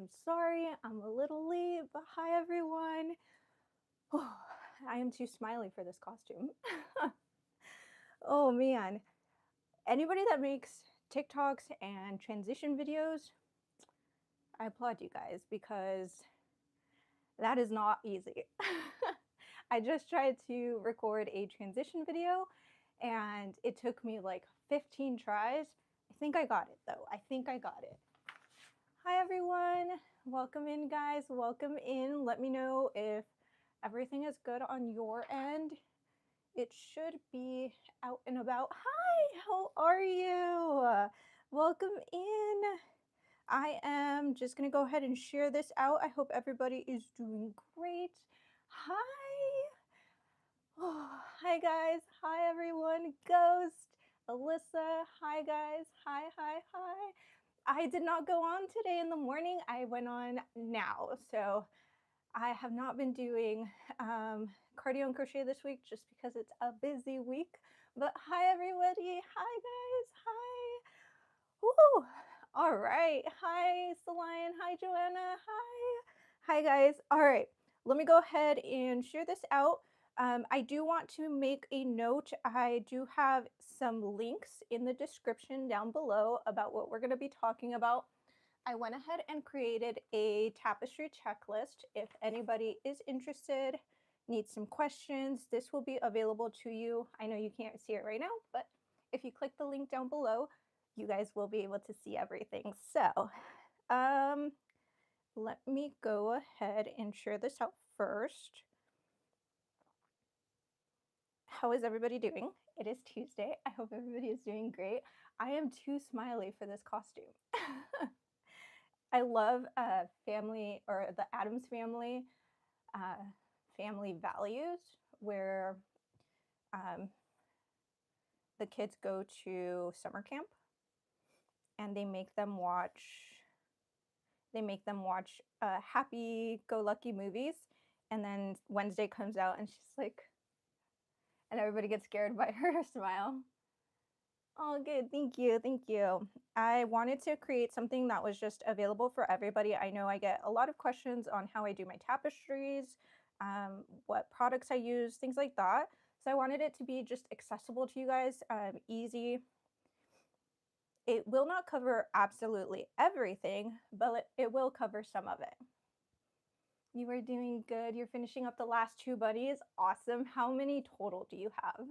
I'm sorry, I'm a little late, but hi everyone. Oh, I am too smiley for this costume. Oh man, anybody that makes TikToks and transition videos, I applaud you guys because that is not easy. I just tried to record a transition video and it took me like 15 tries. I think I got it though. I think I got it. Hi everyone, welcome in guys, welcome in. Let me know if everything is good on your end. It should be out and about. Hi, how are you? Welcome in. I am just gonna go ahead and share this out. I hope everybody is doing great. Hi. Oh, hi guys, hi everyone. Ghost, Alyssa, hi guys, hi. I did not go on today in the morning. I went on now. So I have not been doing cardio and crochet this week just because it's a busy week. But hi, everybody. Hi, guys. Hi. Woo. All right. Hi, Celine. Hi, Joanna. Hi. Hi, guys. All right. Let me go ahead and share this out. I do want to make a note. I do have some links in the description down below about what we're going to be talking about. I went ahead and created a tapestry checklist. If anybody is interested, needs some questions, this will be available to you. I know you can't see it right now, but if you click the link down below, you guys will be able to see everything. So let me go ahead and share this out first. How is everybody doing? It is Tuesday. I hope everybody is doing great. I am too smiley for this costume. I love family or the Addams family family values where the kids go to summer camp and they make them watch happy-go-lucky movies, and then Wednesday comes out and she's like, and everybody gets scared by her smile. Oh, good. Thank you. Thank you. I wanted to create something that was just available for everybody. I know I get a lot of questions on how I do my tapestries, what products I use, things like that. So I wanted it to be just accessible to you guys, easy. It will not cover absolutely everything, but it will cover some of it. You are doing good. You're finishing up the last two bunnies. Awesome. How many total do you have?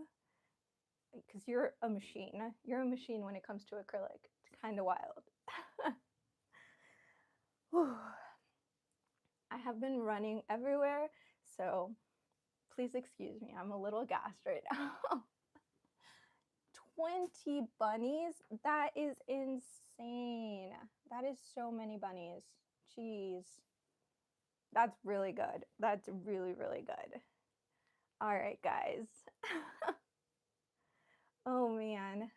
Because you're a machine. You're a machine when it comes to acrylic. It's kind of wild. I have been running everywhere, so please excuse me. I'm a little gassed right now. 20 bunnies? That is insane. That is so many bunnies. Jeez. That's really good. That's really, really good. All right, guys. Oh, man.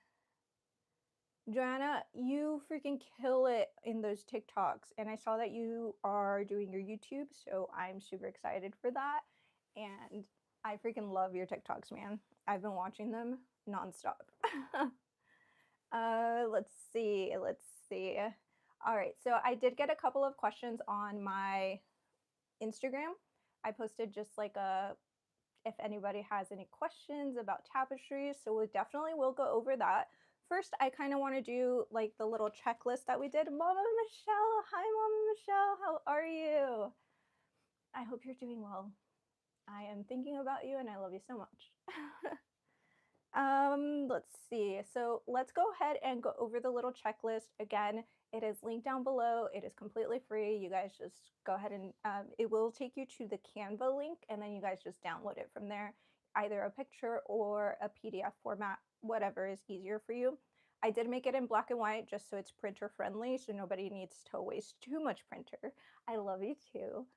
Joanna, you freaking kill it in those TikToks. And I saw that you are doing your YouTube, so I'm super excited for that. And I freaking love your TikToks, man. I've been watching them nonstop. Let's see. All right, so I did get a couple of questions on my Instagram. I posted just like if anybody has any questions about tapestries, so we definitely will go over that. First, I kind of want to do like the little checklist that we did. Mama Michelle, hi Mama Michelle, how are you? I hope you're doing well. I am thinking about you and I love you so much. Let's see. So let's go ahead and go over the little checklist. Again, it is linked down below. It is completely free. You guys just go ahead and it will take you to the Canva link, and then you guys just download it from there, either a picture or a PDF format, whatever is easier for you. I did make it in black and white just so it's printer friendly, so nobody needs to waste too much printer. I love you too.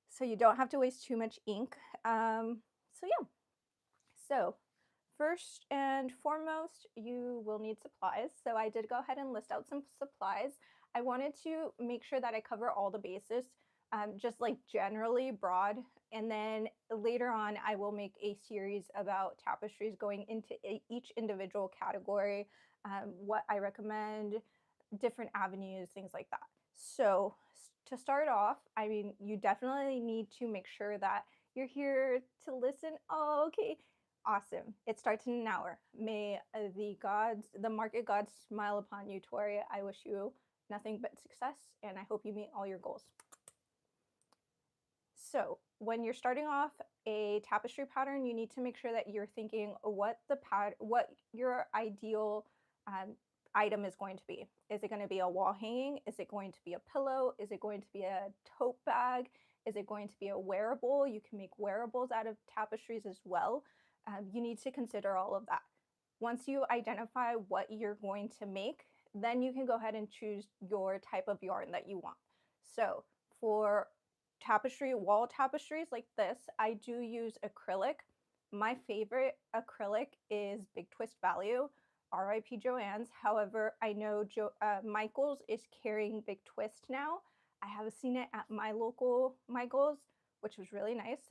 So you don't have to waste too much ink. So yeah. So first and foremost, you will need supplies. So I did go ahead and list out some supplies. I wanted to make sure that I cover all the bases, just like generally broad. And then later on, I will make a series about tapestries going into each individual category, what I recommend, different avenues, things like that. So to start off, I mean, you definitely need to make sure that you're here to listen. Oh, okay. Awesome. It starts in an hour. May the gods, the market gods smile upon you, Tori. I wish you nothing but success and I hope you meet all your goals. So, when you're starting off a tapestry pattern, you need to make sure that you're thinking what your ideal item is going to be. Is it going to be a wall hanging? Is it going to be a pillow? Is it going to be a tote bag? Is it going to be a wearable? You can make wearables out of tapestries as well. You need to consider all of that. Once you identify what you're going to make, then you can go ahead and choose your type of yarn that you want. So for wall tapestries like this, I do use acrylic. My favorite acrylic is Big Twist Value, RIP Joann's. However, I know Michael's is carrying Big Twist now. I have seen it at my local Michael's, which was really nice.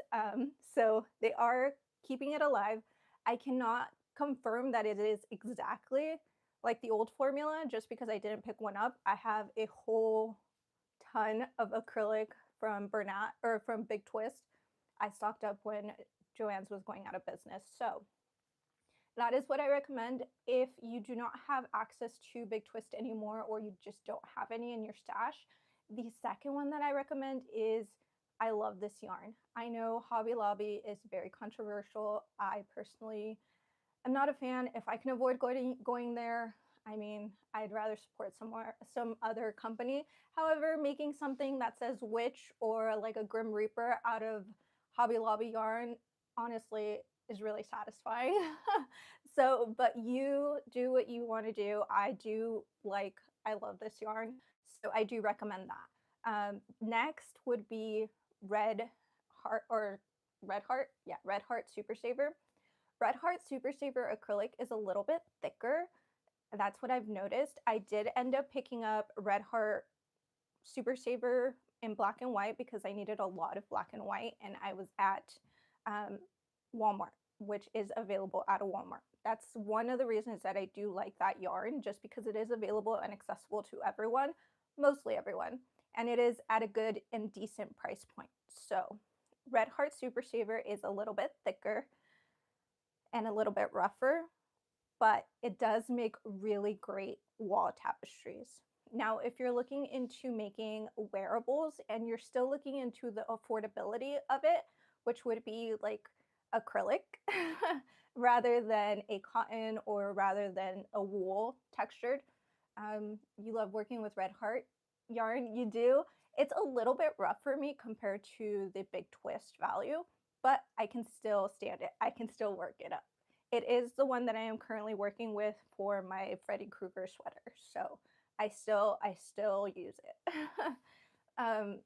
So they are keeping it alive. I cannot confirm that it is exactly like the old formula just because I didn't pick one up. I have a whole ton of acrylic from Bernat or from Big Twist. I stocked up when Joann's was going out of business. So that is what I recommend if you do not have access to Big Twist anymore or you just don't have any in your stash. The second one that I recommend is I love this yarn. I know Hobby Lobby is very controversial. I personally am not a fan. If I can avoid going there, I mean, I'd rather support some other company. However, making something that says witch or like a Grim Reaper out of Hobby Lobby yarn, honestly, is really satisfying. So, but you do what you want to do. I love this yarn, so I do recommend that. Next would be Red Heart or Red Heart, yeah, Red Heart Super Saver. Red Heart Super Saver acrylic is a little bit thicker. That's what I've noticed. I did end up picking up Red Heart Super Saver in black and white because I needed a lot of black and white, and I was at Walmart, which is available at a Walmart. That's one of the reasons that I do like that yarn, just because it is available and accessible to everyone, mostly everyone, and it is at a good and decent price point. So Red Heart Super Saver is a little bit thicker and a little bit rougher, but it does make really great wall tapestries. Now, if you're looking into making wearables and you're still looking into the affordability of it, which would be like acrylic rather than a cotton or rather than a wool textured, you love working with Red Heart yarn, you do. It's a little bit rough for me compared to the Big Twist Value, but I can still stand it. I can still work it up. It is the one that I am currently working with for my Freddy Krueger sweater, so I still use it.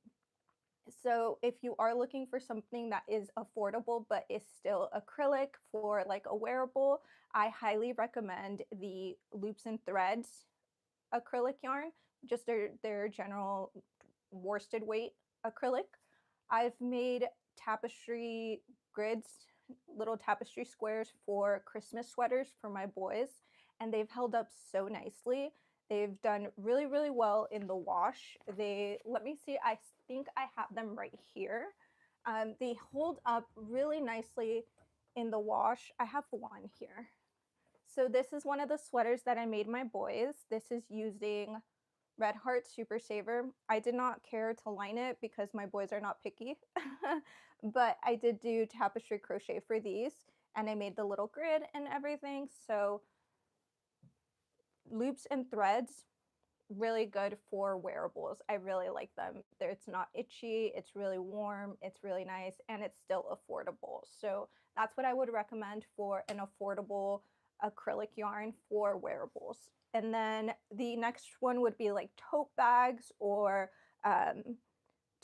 So if you are looking for something that is affordable but is still acrylic for like a wearable, I highly recommend the Loops and Threads acrylic yarn, just their general worsted weight acrylic. I've made tapestry grids, little tapestry squares for Christmas sweaters for my boys, and they've held up so nicely. They've done really, really well in the wash. Let me see, I think I have them right here. They hold up really nicely in the wash. I have one here. So this is one of the sweaters that I made my boys. This is using Red Heart Super Saver. I did not care to line it because my boys are not picky, but I did do tapestry crochet for these and I made the little grid and everything. So Loops and Threads, really good for wearables. I really like them. It's not itchy, it's really warm, it's really nice, and it's still affordable. So that's what I would recommend for an affordable acrylic yarn for wearables. And then the next one would be like um,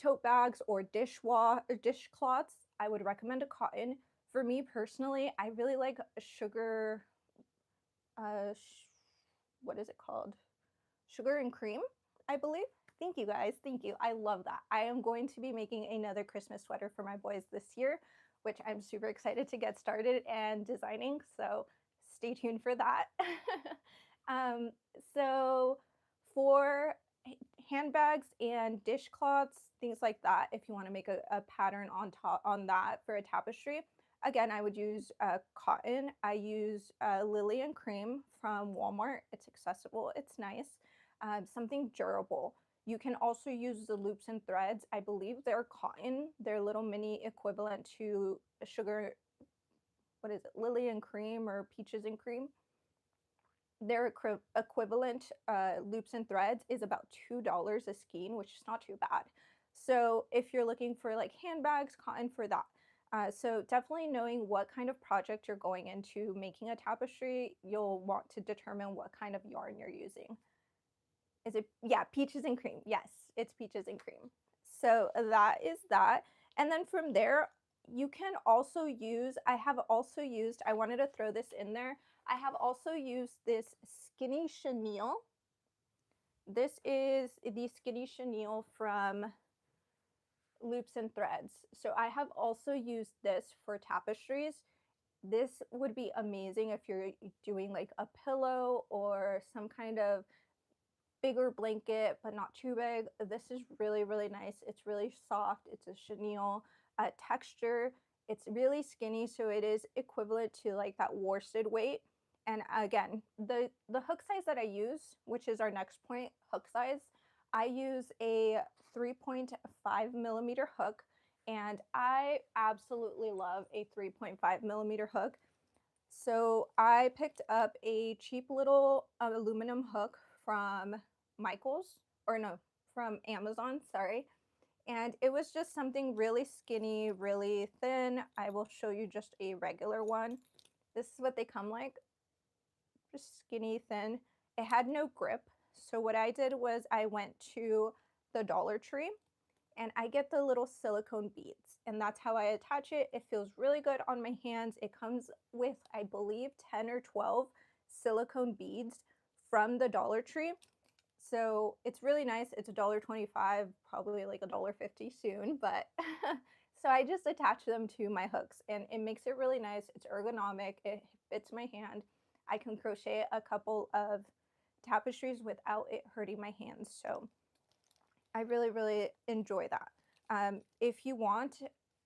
tote bags or dishcloths. I would recommend a cotton. For me personally, I really like sugar. What is it called? Sugar and cream, I believe. Thank you guys. Thank you. I love that. I am going to be making another Christmas sweater for my boys this year, which I'm super excited to get started and designing. So stay tuned for that. um, so for handbags and dishcloths, things like that. If you want to make a pattern on top on that for a tapestry, again, I would use cotton. I use Lily and Cream from Walmart. It's accessible, it's nice, something durable. You can also use the loops and threads. I believe they're cotton. They're little mini equivalent to sugar, what is it, Lily and Cream or Peaches and Cream. Their equivalent loops and threads is about $2 a skein, which is not too bad. So if you're looking for like handbags, cotton for that. So definitely knowing what kind of project you're going into making a tapestry, you'll want to determine what kind of yarn you're using. Is it, yeah, Peaches and Cream. Yes, it's Peaches and Cream. So that is that. And then from there, you can also use, I have also used, I wanted to throw this in there. I have also used this skinny chenille. This is the skinny chenille from Loops and Threads. So I have also used this for tapestries. This would be amazing if you're doing like a pillow or some kind of bigger blanket, but not too big. This is really, really nice. It's really soft. It's a chenille texture. It's really skinny, so it is equivalent to like that worsted weight. And again, the hook size that I use, which is our next point, hook size, I use a 3.5 millimeter hook, and I absolutely love a 3.5 millimeter hook. So I picked up a cheap little aluminum hook from Michael's, or no, from Amazon, sorry. And it was just something really skinny, really thin. I will show you just a regular one. This is what they come like, just skinny, thin. It had no grip. So what I did was I went to the Dollar Tree and I get the little silicone beads, and that's how I attach it. It feels really good on my hands. It comes with, I believe, 10 or 12 silicone beads from the Dollar Tree. So it's really nice. It's $1.25, probably like $1.50 soon, but so I just attach them to my hooks and it makes it really nice. It's ergonomic. It fits my hand. I can crochet a couple of tapestries without it hurting my hands. So I really, really enjoy that. If you want,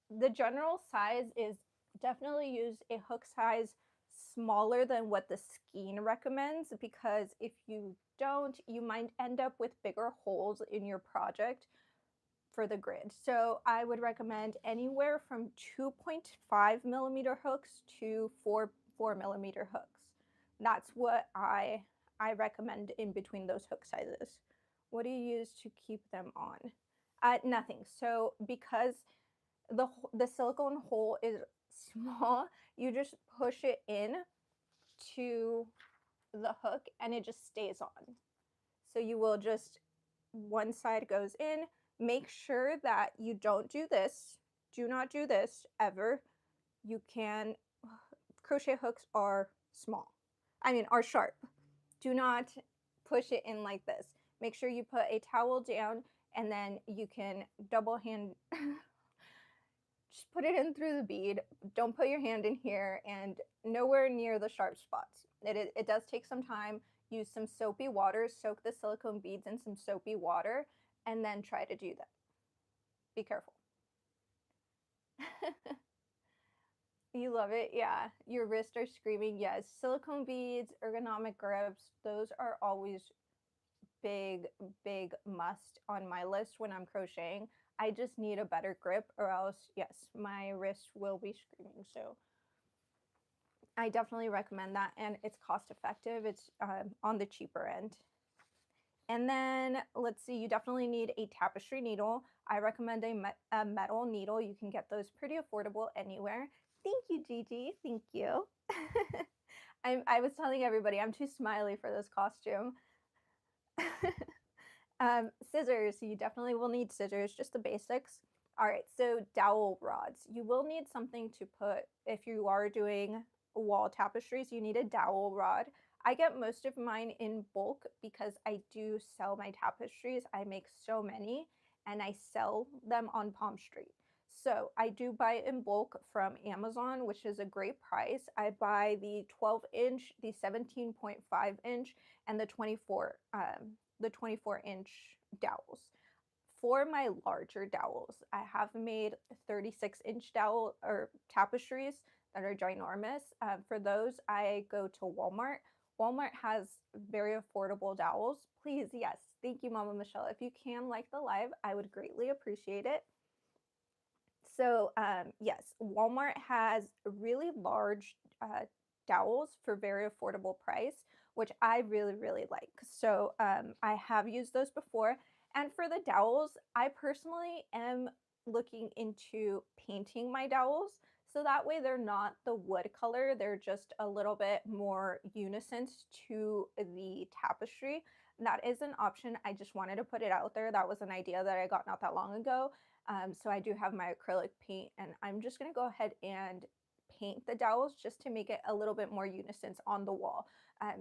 the general size is definitely use a hook size smaller than what the skein recommends, because if you don't, you might end up with bigger holes in your project for the grid. So I would recommend anywhere from 2.5 millimeter hooks to 4 millimeter hooks. That's what I recommend in between those hook sizes. What do you use to keep them on? Nothing. So because the silicone hole is small, you just push it in to the hook and it just stays on. So you will just, one side goes in. Make sure that you don't do this. Do not do this ever. You can, crochet hooks are small. I mean, are sharp. Do not push it in like this. Make sure you put a towel down and then you can double hand, just put it in through the bead. Don't put your hand in here and nowhere near the sharp spots. It does take some time. Use some soapy water, soak the silicone beads in some soapy water, and then try to do that. Be careful. You love it? Yeah. Your wrists are screaming. Yes. Silicone beads, ergonomic grips, those are always big, big must on my list when I'm crocheting. I just need a better grip or else, yes, my wrist will be screaming. So I definitely recommend that, and it's cost effective. It's on the cheaper end. And then let's see, you definitely need a tapestry needle. I recommend a metal needle. You can get those pretty affordable anywhere. Thank you, Gigi. Thank you. I was telling everybody I'm too smiley for this costume. Scissors. You definitely will need scissors, just the basics. All right, so dowel rods. You will need something to put, if you are doing wall tapestries, you need a dowel rod. I get most of mine in bulk because I do sell my tapestries. I make so many and I sell them on Palmstreet. So I do buy in bulk from Amazon, which is a great price. I buy the 12-inch, the 17.5-inch, and the 24-inch dowels. For my larger dowels, I have made 36-inch dowel or tapestries that are ginormous. For those, I go to Walmart. Walmart has very affordable dowels. Please, yes, thank you, Mama Michelle. If you can like the live, I would greatly appreciate it. So, yes, Walmart has really large dowels for very affordable price, which I really, really like. So, I have used those before. And for the dowels, I personally am looking into painting my dowels. So that way they're not the wood color, they're just a little bit more unison to the tapestry. That is an option. I just wanted to put it out there. That was an idea that I got not that long ago. So I do have my acrylic paint, and I'm just going to go ahead and paint the dowels just to make it a little bit more unison on the wall.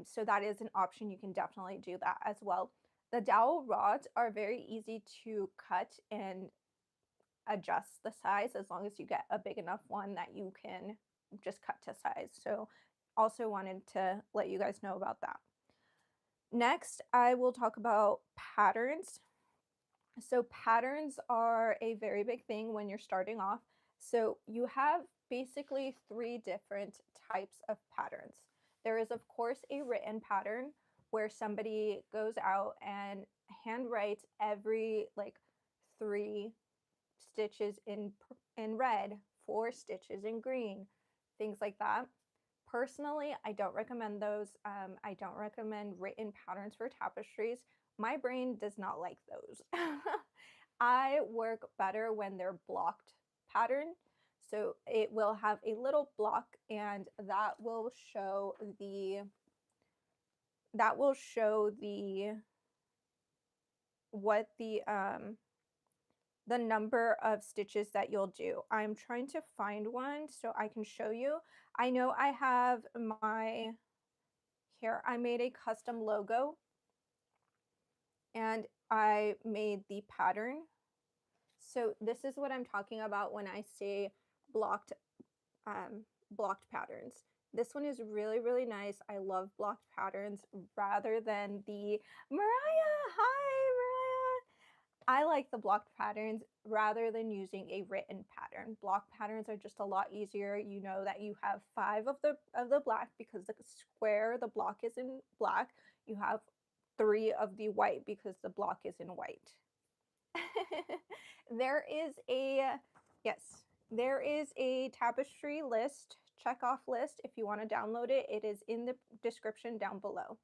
So that is an option. You can definitely do that as well. The dowel rods are very easy to cut and adjust the size as long as you get a big enough one that you can just cut to size. So also wanted to let you guys know about that. Next, I will talk about patterns. So patterns are a very big thing when you're starting off. So you have basically three different types of patterns. There is, of course, a written pattern where somebody goes out and handwrites every like 3 stitches in red, 4 stitches in green, things like that. Personally, I don't recommend those. I don't recommend written patterns for tapestries. My brain does not like those. I work better when they're blocked pattern. So it will have a little block, and that will show the what the number of stitches that you'll do. I'm trying to find one so I can show you. I know I have my here. I made a custom logo and I made the pattern. So this is what I'm talking about when I say blocked blocked patterns. This one is really, really nice. I love blocked patterns rather than the Mariah. Hi, Mariah. I like the blocked patterns rather than using a written pattern. Block patterns are just a lot easier. You know that you have 5 of the black because the square, the block is in black. You have 3 of the white because the block is in white. There is a yes, there is a tapestry list, checkoff list. If you want to download it, it is in the description down below.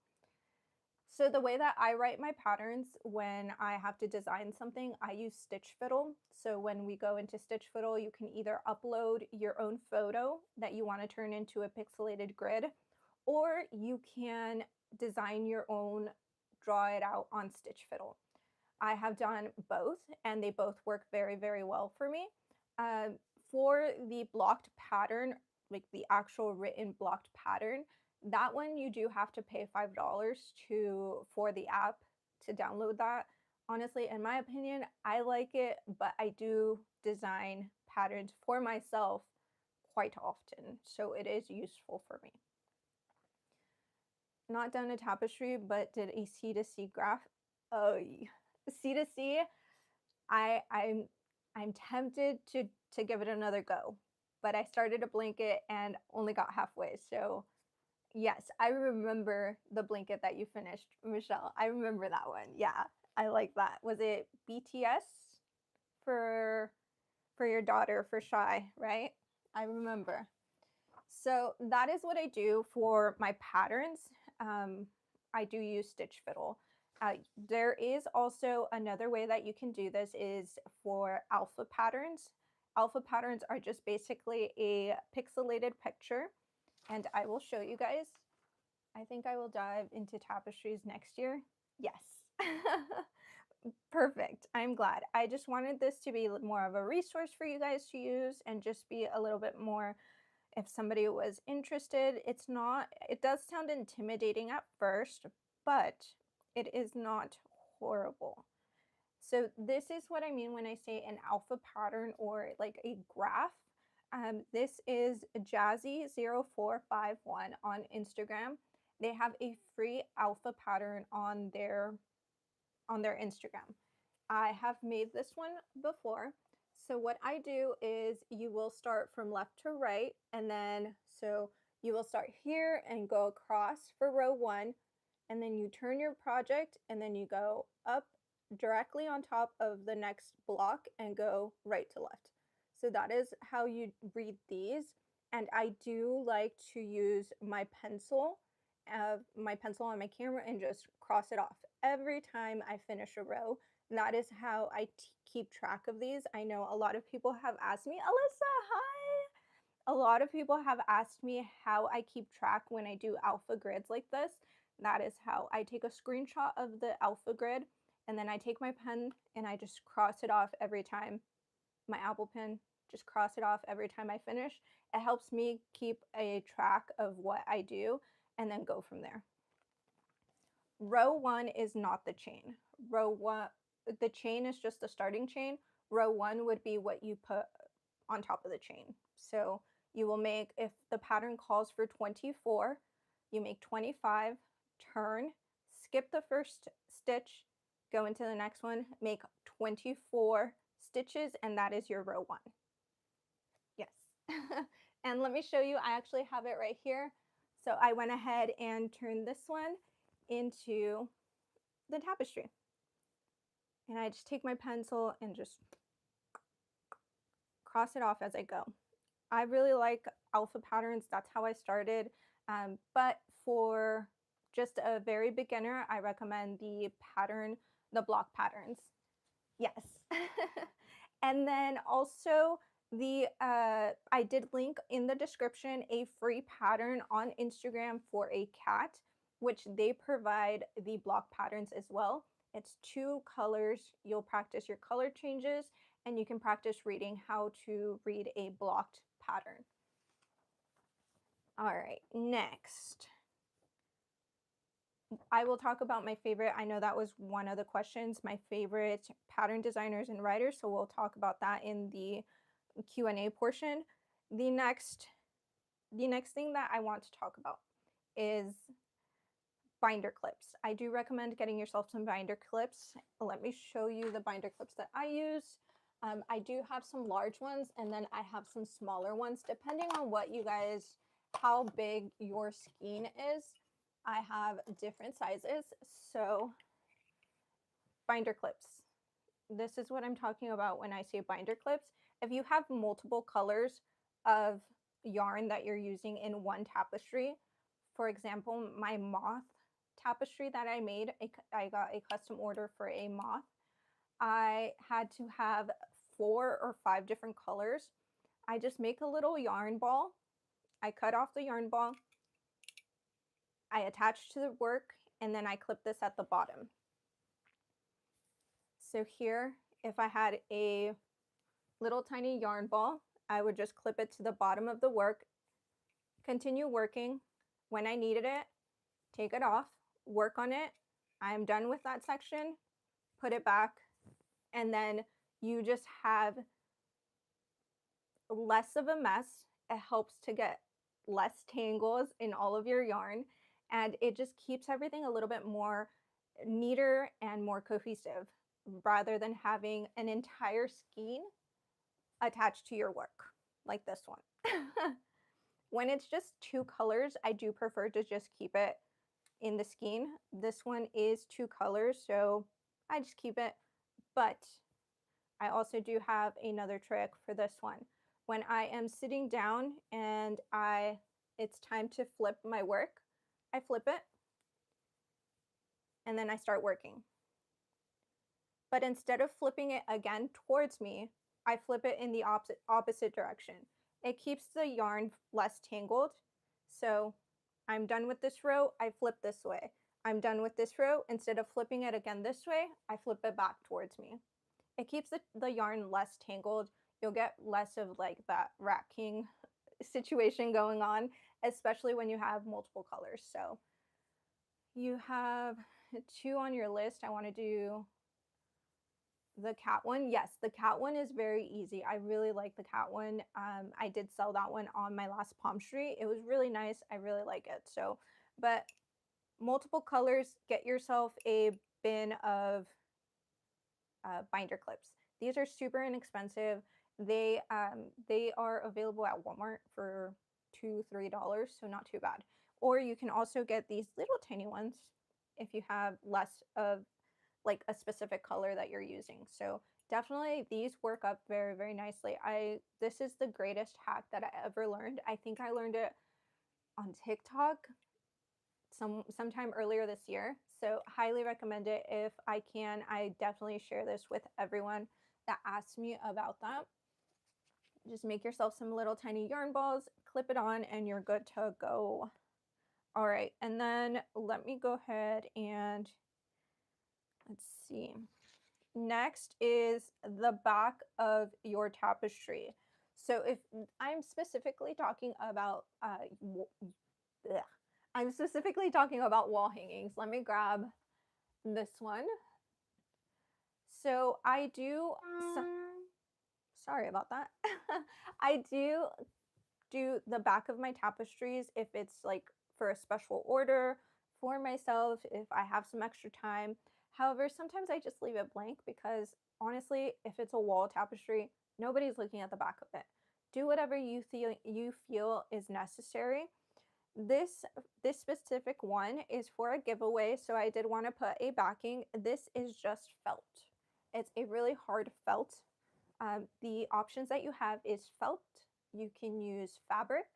So the way that I write my patterns when I have to design something, I use Stitch Fiddle. So when we go into Stitch Fiddle, you can either upload your own photo that you want to turn into a pixelated grid, or you can design your own, draw it out on Stitch Fiddle. I have done both, and they both work very, very well for me. For the blocked pattern, like the actual written blocked pattern, that one you do have to pay $5 for the app to download that. Honestly, in my opinion, I like it, but I do design patterns for myself quite often, so it is useful for me. Not done a tapestry, but did a C2C graph. Oh, C2C, I'm tempted to give it another go, but I started a blanket and only got halfway. So yes, I remember the blanket that you finished, Michelle. I remember that one. Yeah, I like that. Was it BTS for your daughter for Shy, right? I remember. So that is what I do for my patterns. I do use Stitch Fiddle. There is also another way that you can do this is for alpha patterns. Alpha patterns are just basically a pixelated picture, and I will show you guys. I think I will dive into tapestries next year. Yes. Perfect. I'm glad. I just wanted this to be more of a resource for you guys to use and just be a little bit more if somebody was interested. It does sound intimidating at first, but it is not horrible. So this is what I mean when I say an alpha pattern or like a graph. This is Jazzy0451 on Instagram. They have a free alpha pattern on their on their Instagram. I have made this one before. So what I do is you will start from left to right, and then so you will start here and go across for row 1, and then you turn your project and then you go up directly on top of the next block and go right to left. So that is how you read these. And I do like to use my pencil on my camera and just cross it off every time I finish a row. That is how I keep track of these. I know a lot of people have asked me, Alyssa, hi. A lot of people have asked me how I keep track when I do alpha grids like this. That is how I take a screenshot of the alpha grid, and then I take my pen and I just cross it off every time. My Apple pen, just cross it off every time I finish. It helps me keep a track of what I do and then go from there. Row 1 is not the chain. Row 1, the chain is just the starting chain. Row 1 would be what you put on top of the chain. So you will make, if the pattern calls for 24, you make 25, turn, skip the first stitch, go into the next one, make 24 stitches, and that is your row 1. Yes. And let me show you, I actually have it right here. So I went ahead and turned this one into the tapestry. And I just take my pencil and just cross it off as I go. I really like alpha patterns. That's how I started. But for just a very beginner, I recommend the block patterns. Yes. And then also I did link in the description a free pattern on Instagram for a cat, which they provide the block patterns as well. It's 2 colors. You'll practice your color changes, and you can practice reading how to read a blocked pattern. All right, next. I will talk about my favorite. I know that was one of the questions, my favorite pattern designers and writers, so we'll talk about that in the Q&A portion. The next thing that I want to talk about is binder clips. I do recommend getting yourself some binder clips. Let me show you the binder clips that I use. I do have some large ones, and then I have some smaller ones, depending on how big your skein is. I have different sizes. So binder clips. This is what I'm talking about when I say binder clips. If you have multiple colors of yarn that you're using in one tapestry, for example, my moth tapestry that I made, I got a custom order for a moth. I had to have 4 or 5 different colors. I just make a little yarn ball. I cut off the yarn ball. I attach to the work, and then I clip this at the bottom. So here, if I had a little tiny yarn ball, I would just clip it to the bottom of the work, continue working. When I needed it, take it off, work on it. I'm done with that section, put it back, and then you just have less of a mess. It helps to get less tangles in all of your yarn, and it just keeps everything a little bit more neater and more cohesive rather than having an entire skein attached to your work like this one. When it's just 2 colors, I do prefer to just keep it in the skein. This one is 2 colors, so I just keep it. But I also do have another trick for this one. When I am sitting down and it's time to flip my work, I flip it and then I start working. But instead of flipping it again towards me, I flip it in the opposite direction. It keeps the yarn less tangled. So I'm done with this row, I flip this way. I'm done with this row, instead of flipping it again this way, I flip it back towards me. It keeps the yarn less tangled. You'll get less of like that Rat King situation going on, especially when you have multiple colors. So you have 2 on your list. I want to do the cat one. Yes, the cat one is very easy. I really like the cat one. I did sell that one on my last Palmstreet. It was really nice. I really like it. So, but multiple colors, get yourself a bin of binder clips. These are super inexpensive. They are available at Walmart for $2-3, so not too bad. Or you can also get these little tiny ones if you have less of like a specific color that you're using. So definitely these work up very, very nicely. This is the greatest hack that I ever learned. I think I learned it on TikTok sometime earlier this year. So highly recommend it. If I can, I definitely share this with everyone that asks me about that. Just make yourself some little tiny yarn balls, clip it on, and you're good to go. All right, and then let me go ahead and let's see. Next is the back of your tapestry. So if I'm specifically talking about I'm specifically talking about wall hangings. Let me grab this one. So I do sorry about that. I do the back of my tapestries if it's like for a special order for myself, if I have some extra time. However, sometimes I just leave it blank because honestly, if it's a wall tapestry, nobody's looking at the back of it. Do whatever you feel is necessary. This specific one is for a giveaway, so I did want to put a backing. This is just felt. It's a really hard felt. The options that you have is felt. You can use fabric,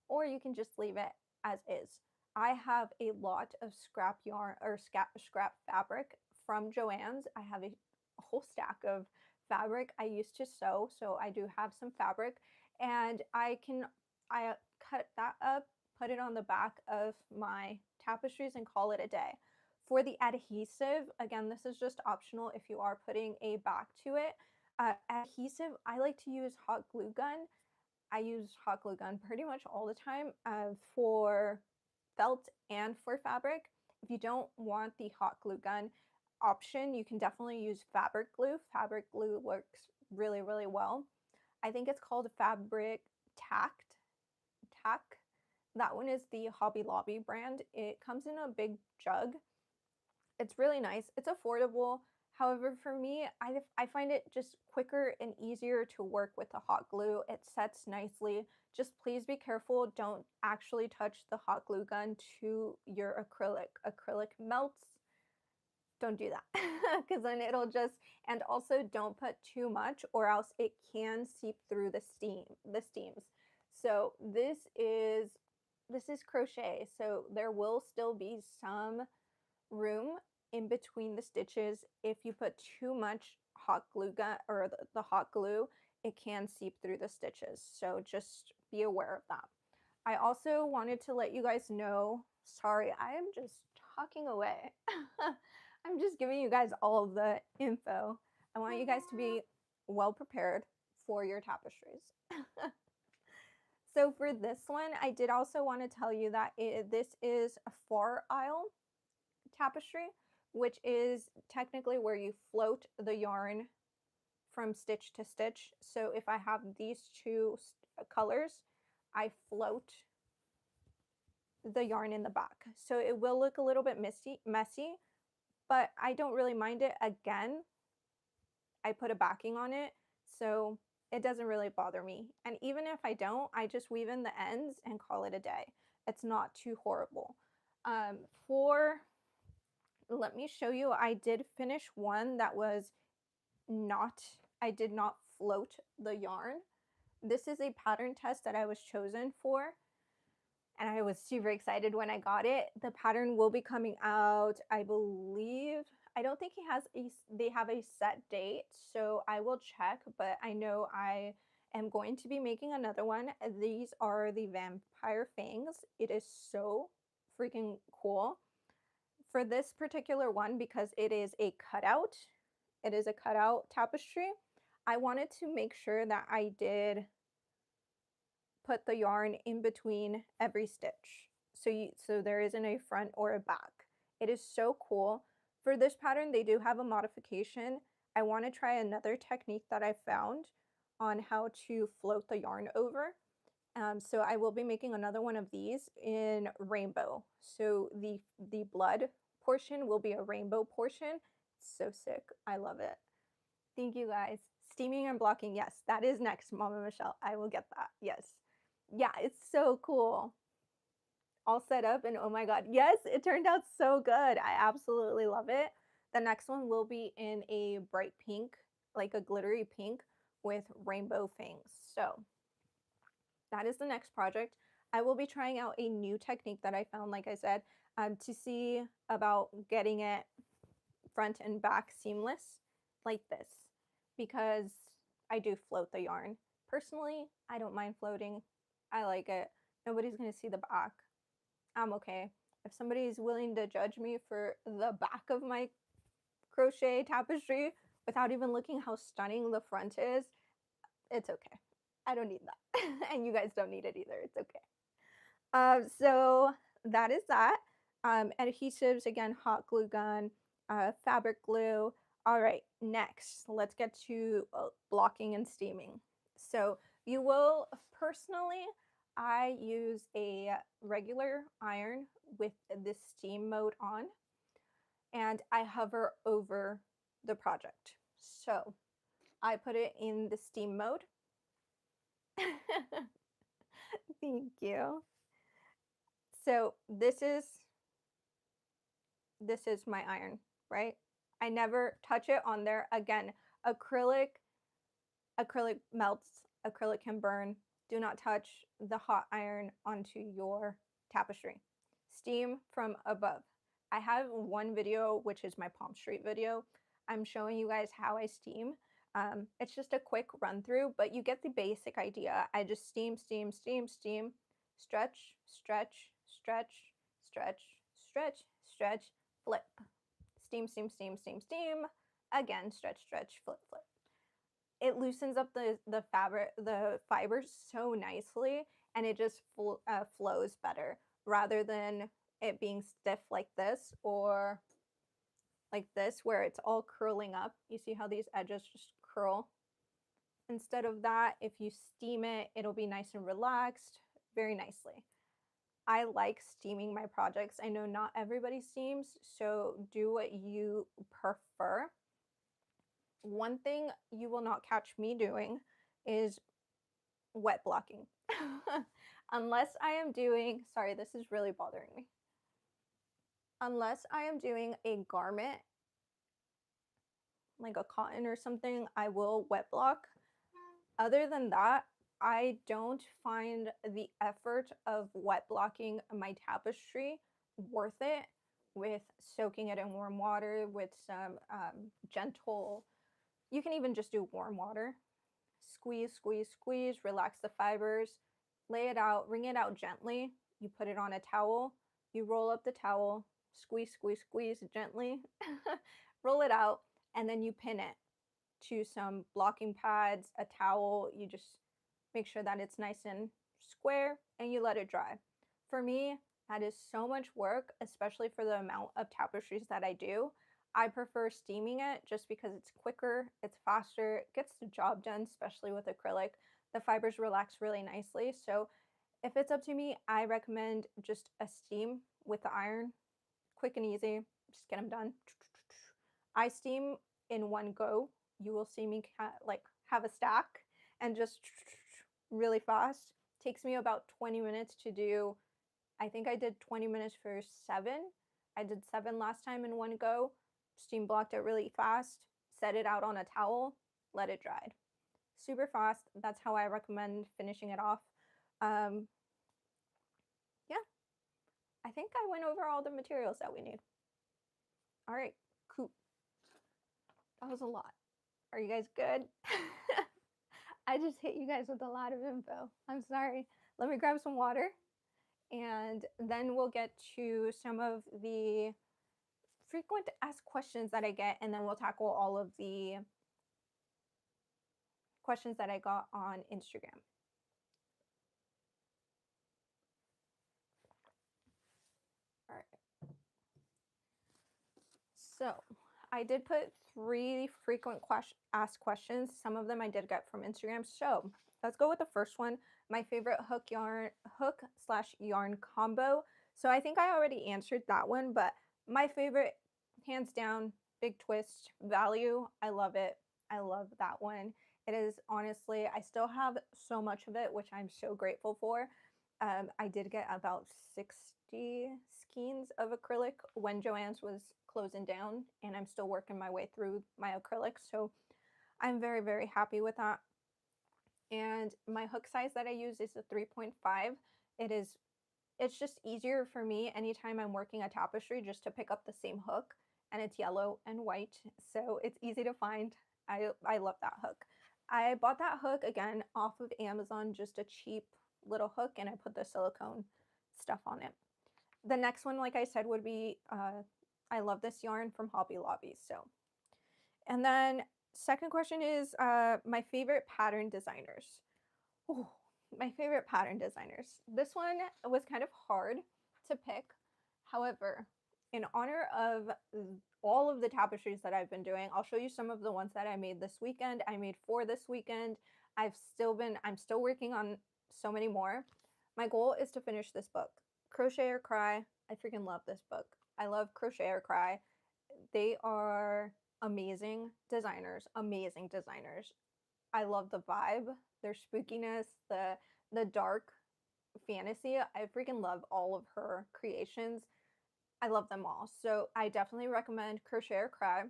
or you can just leave it as is. I have a lot of scrap yarn or scrap fabric from Joann's. I have a whole stack of fabric I used to sew, so I do have some fabric, and I cut that up, put it on the back of my tapestries, and call it a day. For the adhesive, again, this is just optional if you are putting a back to it. Adhesive, I like to use hot glue gun. I use hot glue gun pretty much all the time for felt and for fabric. If you don't want the hot glue gun option, you can definitely use fabric glue. Fabric glue works really, really well. I think it's called Fabric Tack. That one is the Hobby Lobby brand. It comes in a big jug. It's really nice. It's affordable. However, for me, I find it just quicker and easier to work with the hot glue. It sets nicely. Just please be careful. Don't actually touch the hot glue gun to your acrylic. Acrylic melts. Don't do that because then it'll just, and also don't put too much or else it can seep through the steams. So this is crochet. So there will still be some room in between the stitches. If you put too much hot glue gun or the hot glue, it can seep through the stitches. So just be aware of that. I also wanted to let you guys know, sorry, I am just talking away. I'm just giving you guys all of the info. I want you guys to be well prepared for your tapestries. So for this one, I did also want to tell you that this is a 4-aisle tapestry, which is technically where you float the yarn from stitch to stitch. So if I have these two colors, I float the yarn in the back. So it will look a little bit messy, but I don't really mind it. Again, I put a backing on it, so it doesn't really bother me. And even if I don't, I just weave in the ends and call it a day. It's not too horrible. Let me show you, I did finish one that was I did not float the yarn. This is a pattern test that I was chosen for, and I was super excited when I got it. The pattern will be coming out, I believe. I don't think they have a set date, so I will check, but I know I am going to be making another one. These are the vampire fangs. It is so freaking cool. For this particular one, because it is a cutout tapestry, I wanted to make sure that I did put the yarn in between every stitch. So there isn't a front or a back. It is so cool. For this pattern, they do have a modification. I want to try another technique that I found on how to float the yarn over. So I will be making another one of these in rainbow. So the blood portion will be a rainbow portion. It's so sick. I love it. Thank you guys. Steaming and blocking, yes, that is next, Mama Michelle. I will get that. Yes. Yeah, it's so cool. All set up, and oh my god, yes, it turned out so good. I absolutely love it. The next one will be in a bright pink, like a glittery pink with rainbow fangs. So that is the next project. I will be trying out a new technique that I found, like I said, to see about getting it front and back seamless like this, because I do float the yarn. Personally, I don't mind floating. I like it. Nobody's gonna see the back. I'm okay. If somebody is willing to judge me for the back of my crochet tapestry without even looking how stunning the front is, it's okay. I don't need that. And you guys don't need it either. It's okay. So that is that. Adhesives, again, hot glue gun, fabric glue. All right, next, let's get to blocking and steaming. So you will, personally, I use a regular iron with the steam mode on, and I hover over the project. So I put it in the steam mode. Thank you. So this is my iron, right? I never touch it on there. Again, acrylic melts, acrylic can burn. Do not touch the hot iron onto your tapestry. Steam from above. I have one video, which is my Palmstreet video. I'm showing you guys how I steam. It's just a quick run through, but you get the basic idea. I just steam, steam, steam, steam, stretch, stretch, stretch, stretch, stretch, stretch, flip. Steam, steam, steam, steam, steam. Again, stretch, stretch, flip, flip. It loosens up the fabric, the fibers so nicely, and it just flows better rather than it being stiff like this or like this where it's all curling up. You see how these edges just curl? Instead of that, if you steam it, it'll be nice and relaxed very nicely. I like steaming my projects. I know not everybody steams, so do what you prefer. One thing you will not catch me doing is wet blocking. Unless I am doing, sorry, this is really bothering me. Unless I am doing a garment, like a cotton or something, I will wet block. Other than that, I don't find the effort of wet blocking my tapestry worth it with soaking it in warm water with some gentle, you can even just do warm water. Squeeze, squeeze, squeeze, relax the fibers, lay it out, wring it out gently. You put it on a towel, you roll up the towel, squeeze, squeeze, squeeze gently, roll it out, and then you pin it to some blocking pads, a towel. You just make sure that it's nice and square and you let it dry. For me, that is so much work, especially for the amount of tapestries that I do. I prefer steaming it just because it's quicker, it's faster, it gets the job done, especially with acrylic. The fibers relax really nicely. So if it's up to me, I recommend just a steam with the iron, quick and easy, just get them done. I steam in one go. You will see me like have a stack and just really fast. Takes me about 20 minutes to do. I think I did 20 minutes for 7. I did 7 last time in one go. Steam blocked it really fast, set it out on a towel, let it dry. Super fast. That's how I recommend finishing it off. Yeah, I think I went over all the materials that we need. All right, cool. That was a lot. Are you guys good? I just hit you guys with a lot of info. I'm sorry. Let me grab some water, and then we'll get to some of the frequent asked questions that I get, and then we'll tackle all of the questions that I got on Instagram. All right. So I did put 3 frequent asked questions. Some of them I did get from Instagram. So let's go with the first one. My favorite hook slash yarn combo. So I think I already answered that one, but my favorite, hands down, big twist, value. I love it. I love that one. It is honestly, I still have so much of it, which I'm so grateful for. I did get about 60 skeins of acrylic when Joann's was closing down, and I'm still working my way through my acrylics. So I'm very, very happy with that. And my hook size that I use is a 3.5. It is it's just easier for me anytime I'm working a tapestry just to pick up the same hook, and it's yellow and white, so it's easy to find. I love that hook. I bought that hook again off of Amazon, just a cheap little hook, and I put the silicone stuff on it. The next one, like I said, would be I love this yarn from Hobby Lobby. So, and then second question is my favorite pattern designers. Ooh, my favorite pattern designers. This one was kind of hard to pick. However, in honor of all of the tapestries that I've been doing, I'll show you some of the ones that I made this weekend. I made 4 this weekend. I'm still working on so many more. My goal is to finish this book. Crochet or Cry. I freaking love this book. I love Crochet or Cry. They are amazing designers, amazing designers. I love the vibe, their spookiness, the dark fantasy. I freaking love all of her creations. I love them all. So I definitely recommend Crochet or Cry.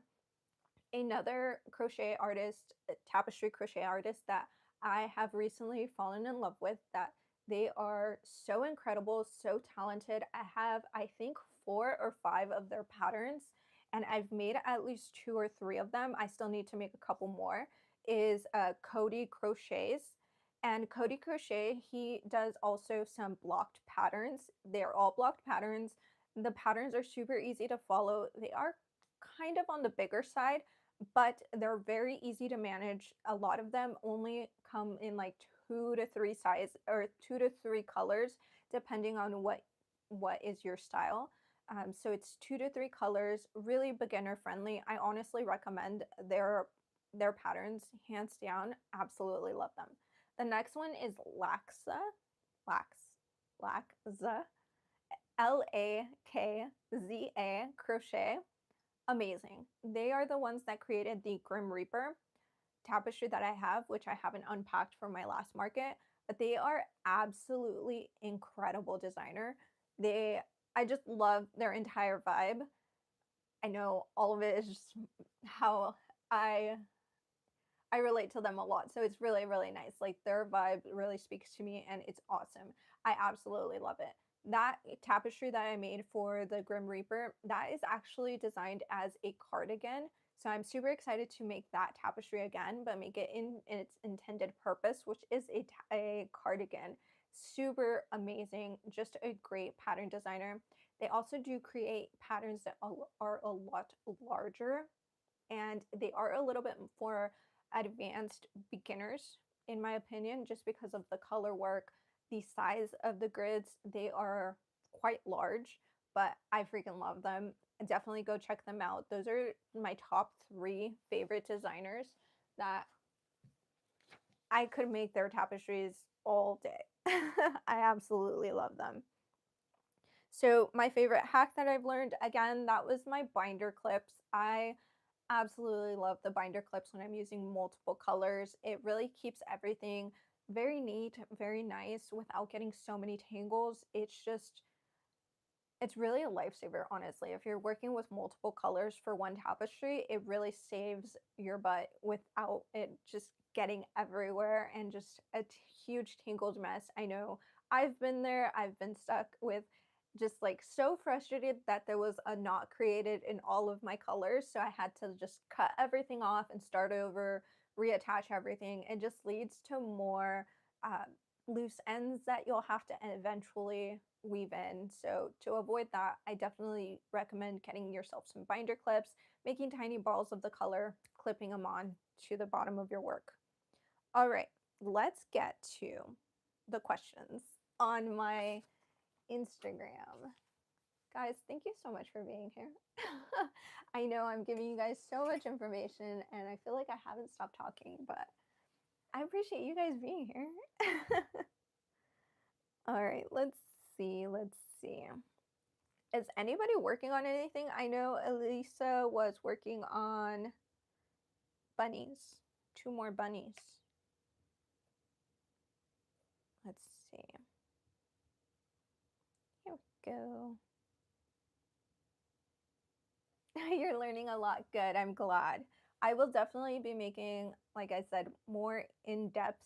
Another crochet artist, tapestry crochet artist that I have recently fallen in love with, that they are so incredible, so talented. I have, I think, 4 or 5 of their patterns, and I've made at least 2 or 3 of them. I still need to make a couple more. Is Cody Crochets. And Cody Crochet, he does also some blocked patterns. They're all blocked patterns. The patterns are super easy to follow. They are kind of on the bigger side, but they're very easy to manage. A lot of them only come in like 2 to 3 size or 2 to 3 colors, depending on what is your style. So it's 2 to 3 colors, really beginner friendly. I honestly recommend their patterns, hands down. Absolutely love them. The next one is Laxa, Lax, Laxa, Lakza Crochet. Amazing. They are the ones that created the Grim Reaper tapestry that I have, which I haven't unpacked for my last market, but they are absolutely incredible designer. I just love their entire vibe. I know all of it is just how I I relate to them a lot. So it's really, really nice. Like their vibe really speaks to me and it's awesome. I absolutely love it. That tapestry that I made for the Grim Reaper, that is actually designed as a cardigan. So I'm super excited to make that tapestry again, but make it in its intended purpose, which is a cardigan. Super amazing. Just a great pattern designer. They also do create patterns that are a lot larger, and they are a little bit for advanced beginners, in my opinion, just because of the color work, the size of the grids. They are quite large, but I freaking love them. Definitely go check them out. Those are my top 3 favorite designers that I could make their tapestries all day. I absolutely love them. So my favorite hack that I've learned, again, that was my binder clips. I absolutely love the binder clips when I'm using multiple colors. It really keeps everything very neat, very nice without getting so many tangles. It's really a lifesaver, honestly. If you're working with multiple colors for one tapestry, it really saves your butt without it just getting everywhere and just a huge tangled mess. I know I've been there. I've been stuck with just like so frustrated that there was a knot created in all of my colors. So I had to just cut everything off and start over, reattach everything. It just leads to more loose ends that you'll have to eventually weave in. So to avoid that, I definitely recommend getting yourself some binder clips, making tiny balls of the color, clipping them on to the bottom of your work. All right, let's get to the questions on my Instagram. Guys, thank you so much for being here. I know I'm giving you guys so much information and I feel like I haven't stopped talking, but I appreciate you guys being here. All right, let's see. Let's see. Is anybody working on anything? I know Elisa was working on bunnies. 2 more bunnies. Let's see. Here we go. You're learning a lot. Good. I'm glad. I will definitely be making, like I said, more in-depth,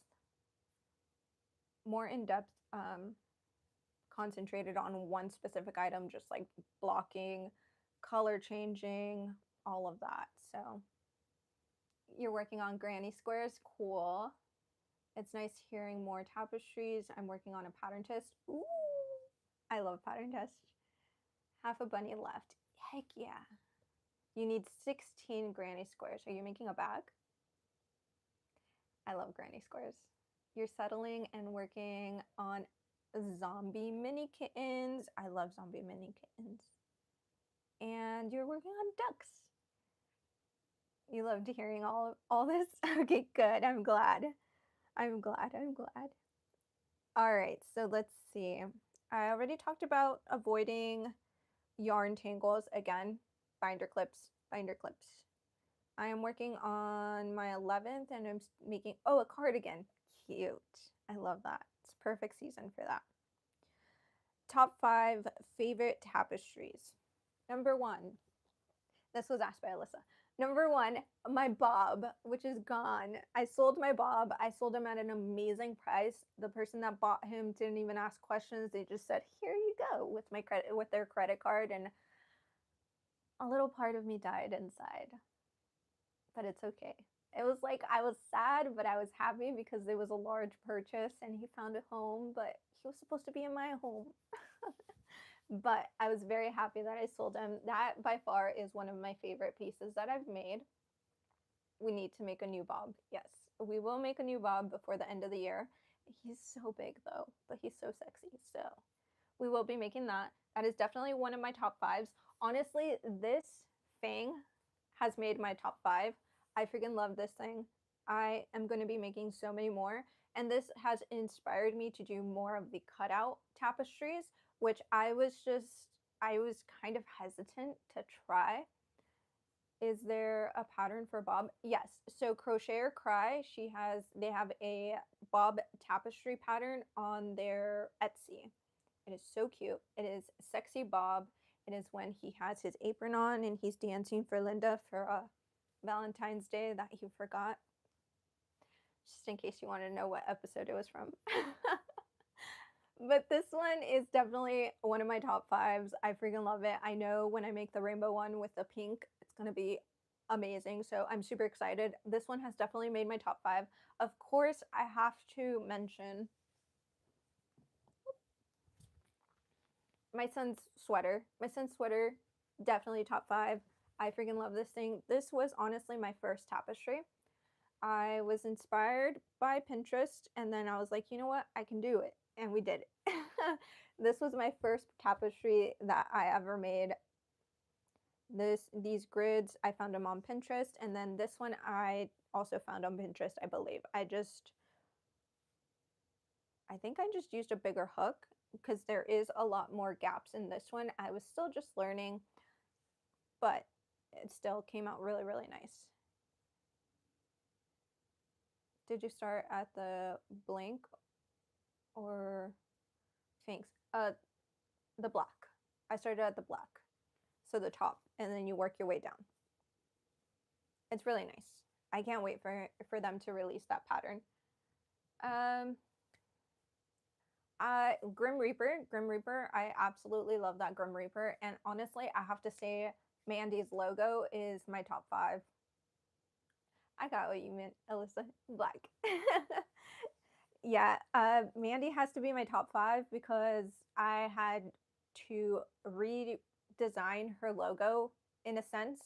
concentrated on one specific item, just like blocking, color changing, all of that. So you're working on granny squares. Cool. It's nice hearing more tapestries. I'm working on a pattern test. Ooh, I love pattern test. Half a bunny left. Heck yeah. You need 16 granny squares. Are you making a bag? I love granny squares. You're settling and working on zombie mini kittens. I love zombie mini kittens. And you're working on ducks. You loved hearing all this? Okay, good. I'm glad. I'm glad. I'm glad. All right, so let's see. I already talked about avoiding yarn tangles. Again, binder clips, binder clips. I am working on my 11th and I'm making, oh, a cardigan. Cute. I love that. It's perfect season for that. Top 5 favorite tapestries. Number 1, this was asked by Alyssa. Number 1, my bob, which is gone. I sold my bob. I sold him at an amazing price. The person that bought him didn't even ask questions. They just said, "Here you go," with their credit card, and a little part of me died inside. But it's okay. It was like I was sad, but I was happy because it was a large purchase and he found a home, but he was supposed to be in my home. But I was very happy that I sold him. That by far is one of my favorite pieces that I've made. We need to make a new bob. Yes, we will make a new bob before the end of the year. He's so big though, but he's so sexy. So we will be making that. That is definitely one of my top 5s. Honestly, this thing has made my top 5. I freaking love this thing. I am going to be making so many more. And this has inspired me to do more of the cutout tapestries, which I was kind of hesitant to try. Is there a pattern for bob? Yes. So Crochet or Cry, they have a bob tapestry pattern on their Etsy. It is so cute. It is Sexy Bob. It is when he has his apron on and he's dancing for Linda for Valentine's Day that he forgot. Just in case you want to know what episode it was from. But this one is definitely one of my top 5s. I freaking love it. I know when I make the rainbow one with the pink, it's going to be amazing. So I'm super excited. This one has definitely made my top 5. Of course, I have to mention my son's sweater. My son's sweater, definitely top 5. I freaking love this thing. This was honestly my first tapestry. I was inspired by Pinterest and then I was like, you know what? I can do it. And we did it. This was my first tapestry that I ever made. These grids, I found them on Pinterest. And then this one I also found on Pinterest, I believe. I think I just used a bigger hook because there is a lot more gaps in this one. I was still just learning, but it still came out really, really nice. Did you start at the blank or Sphinx? The black. I started at the black, so the top, and then you work your way down. It's really nice. I can't wait for them to release that pattern. Grim Reaper. I absolutely love that Grim Reaper, and honestly, I have to say, Mandy's logo is my top 5. I got what you meant, Alyssa. Black. Yeah, Mandy has to be my top 5 because I had to redesign her logo in a sense.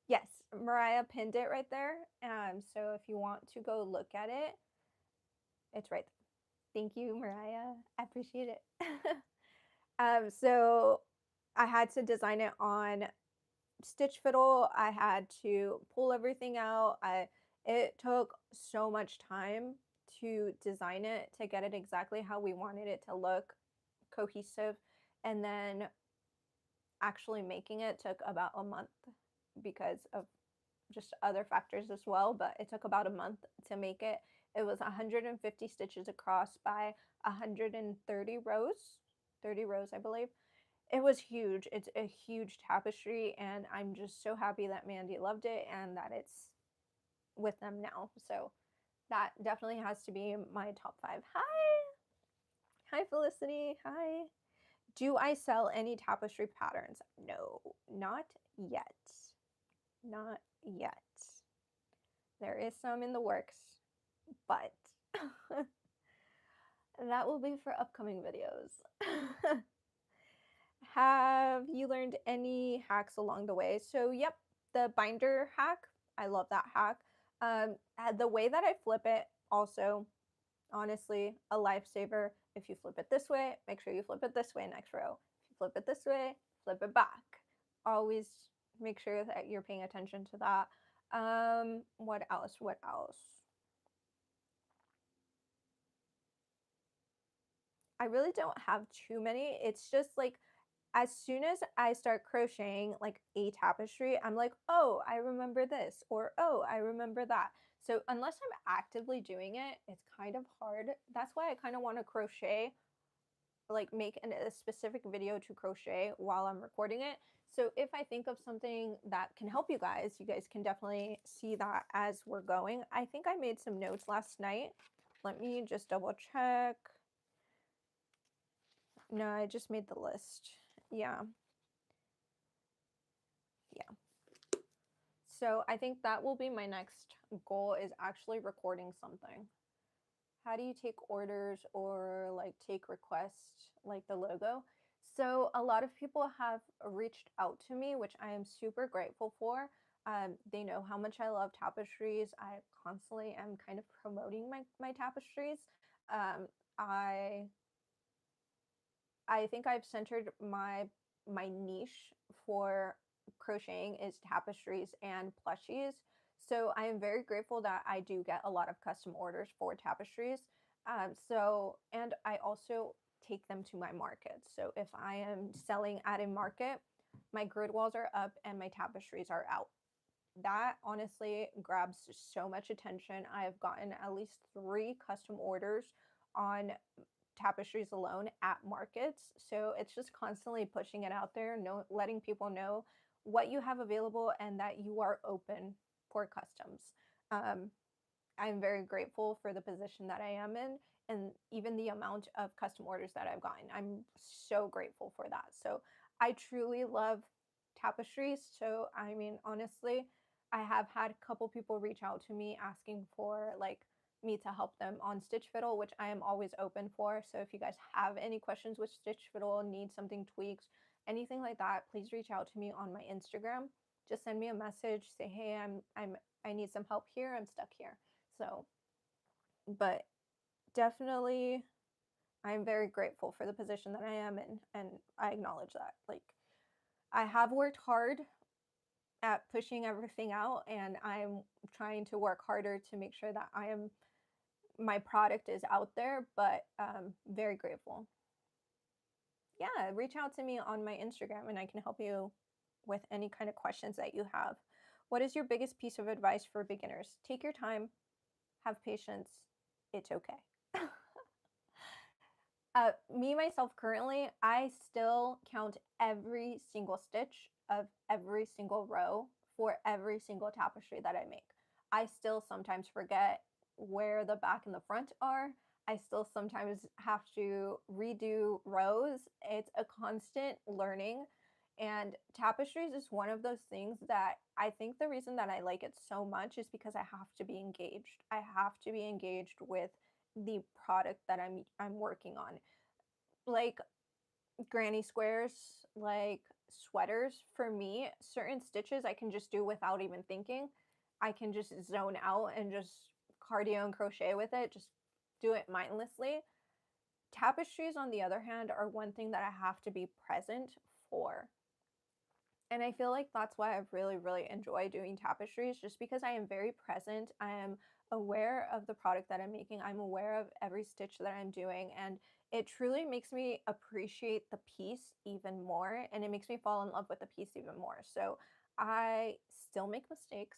Yes, Mariah pinned it right there. So if you want to go look at it, it's right there. Thank you, Mariah. I appreciate it. So I had to design it on stitch fiddle. I had to pull everything out. It took so much time to design it, to get it exactly how we wanted it to look, cohesive, and then actually making it took about a month because of just other factors as well, but it took about a month to make it. It was 150 stitches across by 130 rows, 30 rows, I believe. It was huge. It's a huge tapestry, and I'm just so happy that Mandy loved it and that it's with them now. So that definitely has to be my top 5. Hi! Hi, Felicity. Hi. Do I sell any tapestry patterns? No, not yet. Not yet. There is some in the works, but that will be for upcoming videos. Have you learned any hacks along the way? So, yep, the binder hack. I love that hack. The way that I flip it, also, honestly, a lifesaver. If you flip it this way, make sure you flip it this way next row. If you flip it this way, flip it back. Always make sure that you're paying attention to that. What else? What else? I really don't have too many. It's just like as soon as I start crocheting like a tapestry, I'm like, oh, I remember this, or oh, I remember that. So unless I'm actively doing it, it's kind of hard. That's why I kind of want to crochet, like make a specific video to crochet while I'm recording it. So if I think of something that can help you guys can definitely see that as we're going. I think I made some notes last night. Let me just double check. No, I just made the list. Yeah. Yeah. So I think that will be my next goal, is actually recording something. How do you take orders or like take requests like the logo? So a lot of people have reached out to me, which I am super grateful for. They know how much I love tapestries. I constantly am kind of promoting my tapestries. Um, I I think I've centered my niche for crocheting is tapestries and plushies. So I am very grateful that I do get a lot of custom orders for tapestries. And I also take them to my markets. So if I am selling at a market, my grid walls are up and my tapestries are out. That honestly grabs so much attention. I have gotten at least 3 custom orders on tapestries alone at markets. So it's just constantly pushing it out there, letting people know what you have available and that you are open for customs. Um, I'm very grateful for the position that I am in and even the amount of custom orders that I've gotten. I'm so grateful for that. So I truly love tapestries. So, I mean, honestly, I have had a couple people reach out to me asking for like me to help them on Stitch Fiddle, which I am always open for. So if you guys have any questions with Stitch Fiddle, need something tweaked, anything like that, please reach out to me on my Instagram. Just send me a message, say, hey, I need some help here. I'm stuck here. So, but definitely I'm very grateful for the position that I am in, and I acknowledge that. Like, I have worked hard at pushing everything out, and I'm trying to work harder to make sure that my product is out there, but very grateful. Yeah, reach out to me on my Instagram and I can help you with any kind of questions that you have. What is your biggest piece of advice for beginners? Take your time, have patience, it's okay. Me myself currently, I still count every single stitch of every single row for every single tapestry that I make. I still sometimes forget where the back and the front are. I still sometimes have to redo rows. It's a constant learning. And tapestries is one of those things that I think the reason that I like it so much is because I have to be engaged. I have to be engaged with the product that I'm working on. Like granny squares, like sweaters, for me, certain stitches I can just do without even thinking. I can just zone out and just cardio and crochet with it, just do it mindlessly. Tapestries, on the other hand, are one thing that I have to be present for. And I feel like that's why I've really enjoyed doing tapestries, just because I am very present. I am aware of the product that I'm making. I'm aware of every stitch that I'm doing, and it truly makes me appreciate the piece even more, and it makes me fall in love with the piece even more. So I still make mistakes.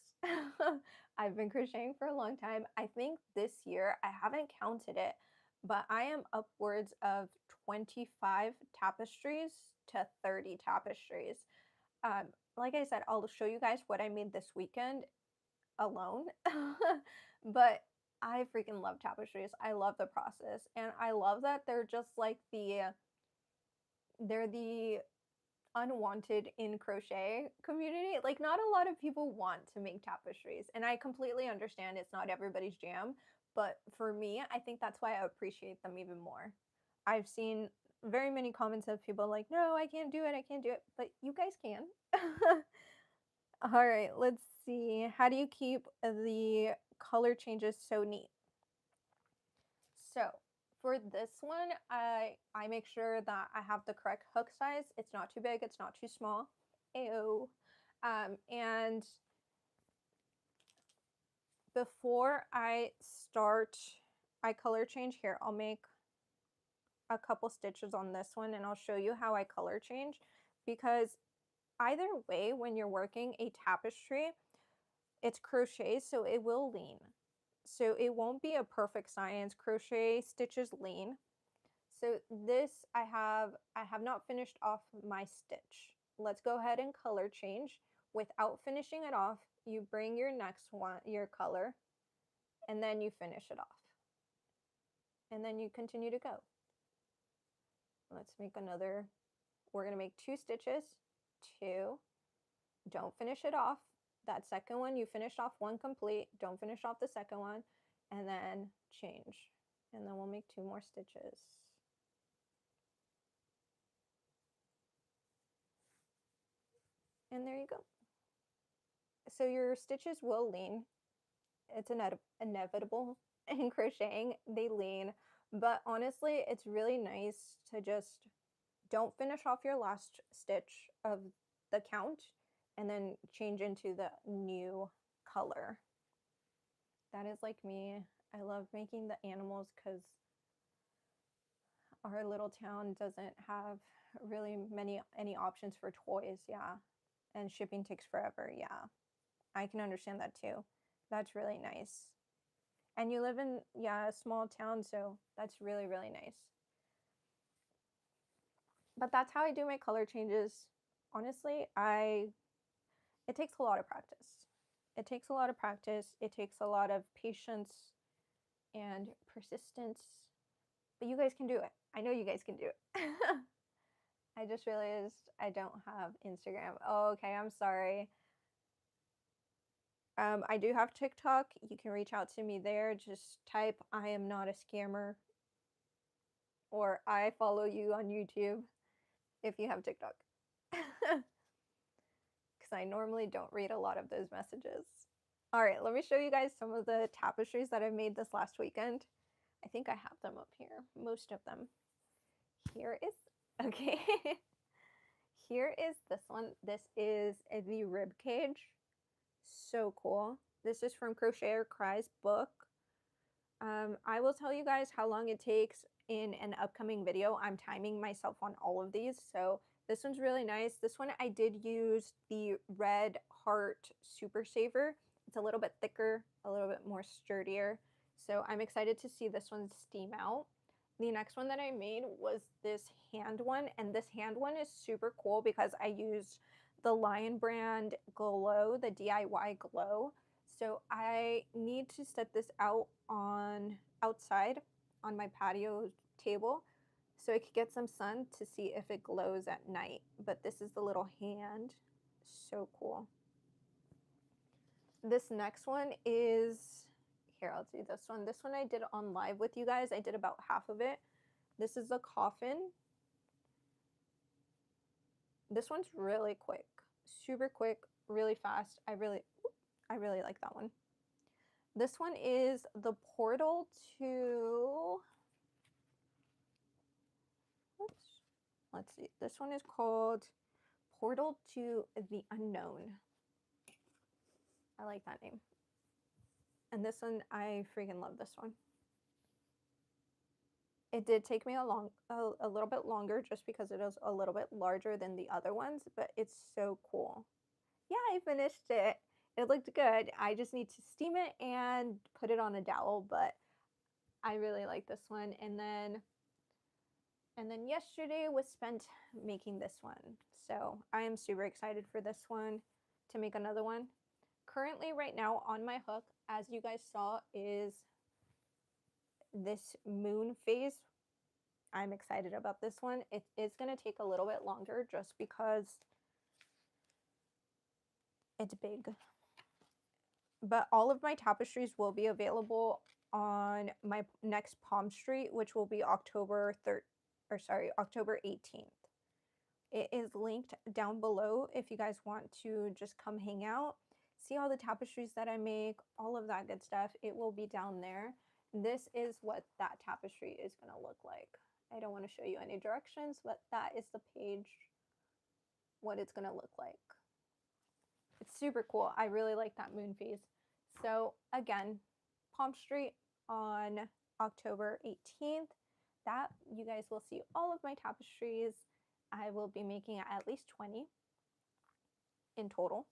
I've been crocheting for a long time. I think this year, I haven't counted it, but I am upwards of 25 tapestries to 30 tapestries. Um, like I said, I'll show you guys what I made this weekend alone. But I freaking love tapestries. I love the process, and I love that they're just like they're the unwanted in crochet community. Like, not a lot of people want to make tapestries, and I completely understand it's not everybody's jam, but for me, I think that's why I appreciate them even more. I've seen very many comments of people like, no, I can't do it, I can't do it, but you guys can. All right, let's see. How do you keep the color changes so neat? So for this one, I make sure that I have the correct hook size. It's not too big, it's not too small. Ayo. And before I start, I color change here. I'll make a couple stitches on this one and I'll show you how I color change, because either way, when you're working a tapestry, it's crochet, so it will lean. So it won't be a perfect science. Crochet stitches lean. So this I have not finished off my stitch. Let's go ahead and color change. Without finishing it off, you bring your next one, your color, and then you finish it off. And then you continue to go. Let's make another, we're gonna make 2 stitches, 2, don't finish it off. That second one, you finished off 1 complete, don't finish off the second one, and then change. And then we'll make 2 more stitches. And there you go. So your stitches will lean. It's inevitable in crocheting, they lean, but honestly, it's really nice to just don't finish off your last stitch of the count and then change into the new color. That is like me. I love making the animals because our little town doesn't have really any options for toys. Yeah, and shipping takes forever. Yeah, I can understand that too. That's really nice. And you live in, yeah, a small town, so that's really, really nice. But that's how I do my color changes. Honestly, it takes a lot of practice. It takes a lot of practice. It takes a lot of patience and persistence. But you guys can do it. I know you guys can do it. I just realized I don't have Instagram. Oh, okay, I'm sorry. I do have TikTok. You can reach out to me there. Just type "I am not a scammer" or "I follow you on YouTube" if you have TikTok. Because I normally don't read a lot of those messages. All right, let me show you guys some of the tapestries that I made this last weekend. I think I have them up here, most of them. Here is, okay. Here is this one. This is the rib cage. So cool. This is from Crocheter Cry's book. I will tell you guys how long it takes in an upcoming video. I'm timing myself on all of these. So this one's really nice. This one I did use the Red Heart Super Saver. It's a little bit thicker, a little bit more sturdier. So I'm excited to see this one steam out. The next one that I made was this hand one, and this hand one is super cool because I used the Lion Brand Glow, the DIY Glow. So I need to set this out on outside on my patio table so I could get some sun to see if it glows at night. But this is the little hand. So cool. This next one is, here, I'll do this one. This one I did on live with you guys. I did about half of it. This is a coffin. This one's really quick, super quick, really fast. I really like that one. This one is the portal to, oops, let's see. This one is called Portal to the Unknown. I like that name. And this one, I freaking love this one. It did take me a little bit longer just because it is a little bit larger than the other ones, but it's so cool. Yeah, I finished it. It looked good. I just need to steam it and put it on a dowel, but I really like this one. And then yesterday was spent making this one. So I am super excited for this one to make another one. Currently, right now on my hook, as you guys saw, is this moon phase. I'm excited about this one. It is going to take a little bit longer just because it's big. But all of my tapestries will be available on my next Palmstreet, which will be October 3rd, or sorry, October 18th. It is linked down below if you guys want to just come hang out, see all the tapestries that I make, all of that good stuff. It will be down there. This is what that tapestry is going to look like. I don't want to show you any directions, but that is the page, what it's going to look like. It's super cool. I really like that moon phase. So again, Palmstreet on October 18th. That you guys will see all of my tapestries. I will be making at least 20 in total.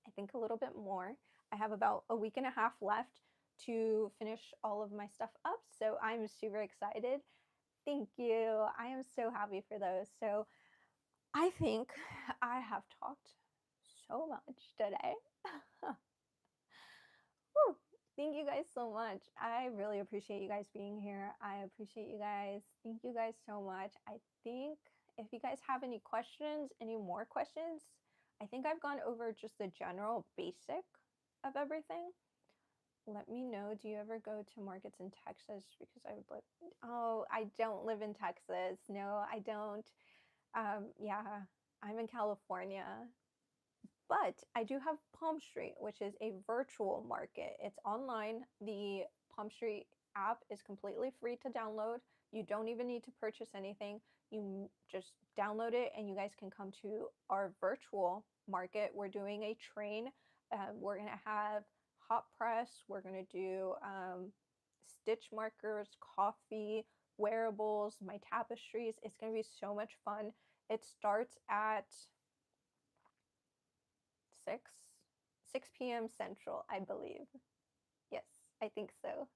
I think a little bit more. I have about a week and a half left to finish all of my stuff up, so I'm super excited. Thank you. I am so happy for those. So I think I have talked so much today. Whew. Thank you guys so much. I really appreciate you guys being here. I appreciate you guys. Thank you guys so much. I think if you guys have any questions, any more questions, I think I've gone over just the general basic of everything. Let me know. Do you ever go to markets in Texas? Because I would like, oh, I don't live in Texas. No, I don't. Yeah, I'm in California. But I do have Palmstreet, which is a virtual market. It's online. The Palmstreet app is completely free to download. You don't even need to purchase anything. You just download it and you guys can come to our virtual market. We're doing a train. We're going to have hot press. We're going to do stitch markers, coffee, wearables, my tapestries. It's going to be so much fun. It starts at 6 6 p.m. Central, I believe. Yes, I think so.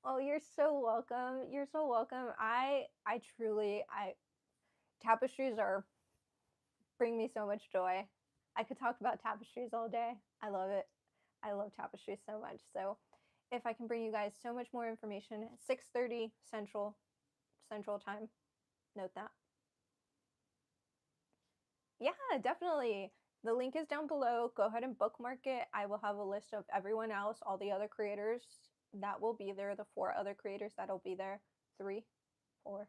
Oh, you're so welcome. You're so welcome. I truly I tapestries are bring me so much joy. I could talk about tapestries all day. I love it. I love tapestries so much. So, if I can bring you guys so much more information, 6:30 Central time. Note that. Yeah, definitely. The link is down below. Go ahead and bookmark it. I will have a list of everyone else, all the other creators that will be there, the 4 other creators that'll be there. 3, 4.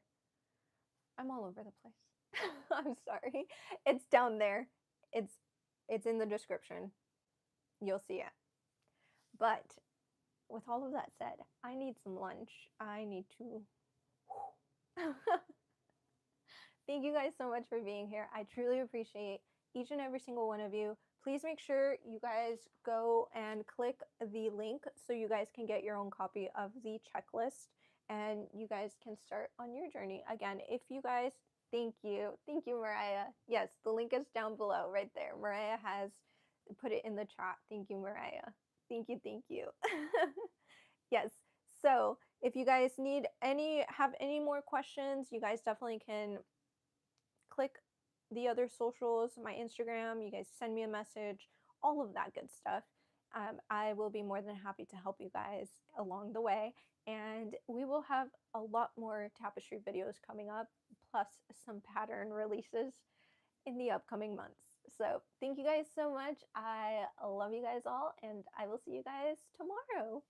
I'm all over the place. I'm sorry. It's down there. It's it's in the description. You'll see it. But with all of that said, I need some lunch. I need to Thank you guys so much for being here. I truly appreciate each and every single one of you. Please make sure you guys go and click the link so you guys can get your own copy of the checklist and you guys can start on your journey. Again, if you guys, thank you. Thank you, Mariah. Yes, the link is down below right there. Mariah has put it in the chat. Thank you, Mariah. Thank you. Thank you. Yes. So if you guys have any more questions, you guys definitely can click the other socials, my Instagram, you guys send me a message, all of that good stuff. I will be more than happy to help you guys along the way. And we will have a lot more tapestry videos coming up, plus some pattern releases in the upcoming months. So thank you guys so much. I love you guys all, and I will see you guys tomorrow.